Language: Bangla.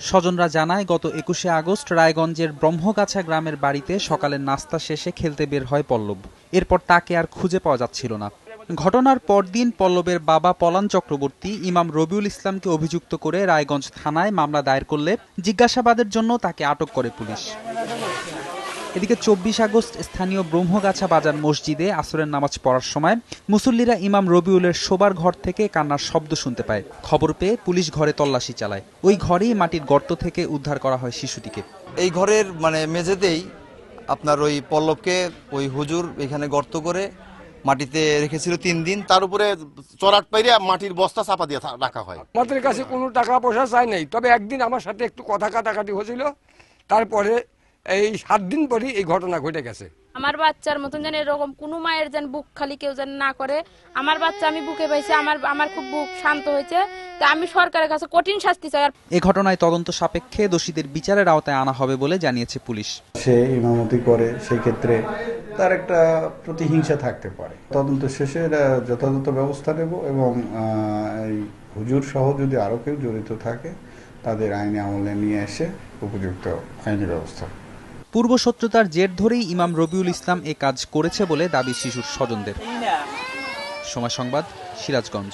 স্বজনরা জানায়, গত ২১শে আগস্ট রায়গঞ্জের ব্রহ্মগাছা গ্রামের বাড়িতে সকালের নাস্তা শেষে খেলতে বের হয় পল্লব। এরপর তাকে আর খুঁজে পাওয়া যাচ্ছিল না। ঘটনার পরদিন পল্লবের বাবা পলান চক্রবর্তী ইমাম রবিউল ইসলামকে অভিযুক্ত করে রায়গঞ্জ থানায় মামলা দায়ের করলে জিজ্ঞাসাবাদের জন্য তাকে আটক করে পুলিশ। এদিকে ২৪ আগস্ট স্থানীয় ব্রহ্মগাছা বাজার মসজিদে আসরের নামাজ পড়ার সময় মুসল্লিরা ইমাম রবিউলের শোবার ঘর থেকে কান্নার শব্দ শুনতে পায়। খবর পেয়ে পুলিশ ঘরে তল্লাশি চালায়। ওই ঘরেই মাটির গর্ত থেকে উদ্ধার করা হয় শিশুটিকে। এই ঘরের মেঝেতেই আপনার ওই পল্লবকে ওই হুজুর এখানে গর্ত করে মাটিতে রেখেছিল ৩ দিন। তার উপরে চড়াট পাইরে মাটির বস্তা চাপা দিয়ে রাখা হয়। আমাদের কাছে কোনো টাকা পয়সা চাই নাই, তবে একদিন আমার সাথে একটু কথা কাটাকাটি হয়েছিল, তারপরে এই ৭ দিন পরই এই ঘটনা ঘটে গেছে। আমার বাচ্চার মতন যেন এরকম কোনো মায়ের যেন বুক খালি কেউ যেন না করে। আমার বাচ্চা আমি বুকে পাইছি, আমার খুব বুক শান্ত হয়েছে। তা আমি সরকারের কাছে কঠিন শাস্তি চাই। এ ঘটনায় তদন্ত সাপেক্ষে দোষীদের বিচারের আওতায় আনা হবে বলে জানিয়েছে পুলিশ। সে ইমামতি করে, সেই ক্ষেত্রে তার একটা প্রতিহিংসা থাকতে পারে। তদন্ত শেষে যথাযথ ব্যবস্থা নেব এবং এই হুজুর সহ যদি আরো কেউ জড়িত থাকে তাদের আইনে আমলে নিয়ে এসে উপযুক্ত আইনি ব্যবস্থা। পূর্বশত্রুতার জের ধরেই ইমাম রবিউল ইসলাম এ কাজ করেছে বলে দাবি শিশুর স্বজনদের। সময় সংবাদ, সিরাজগঞ্জ।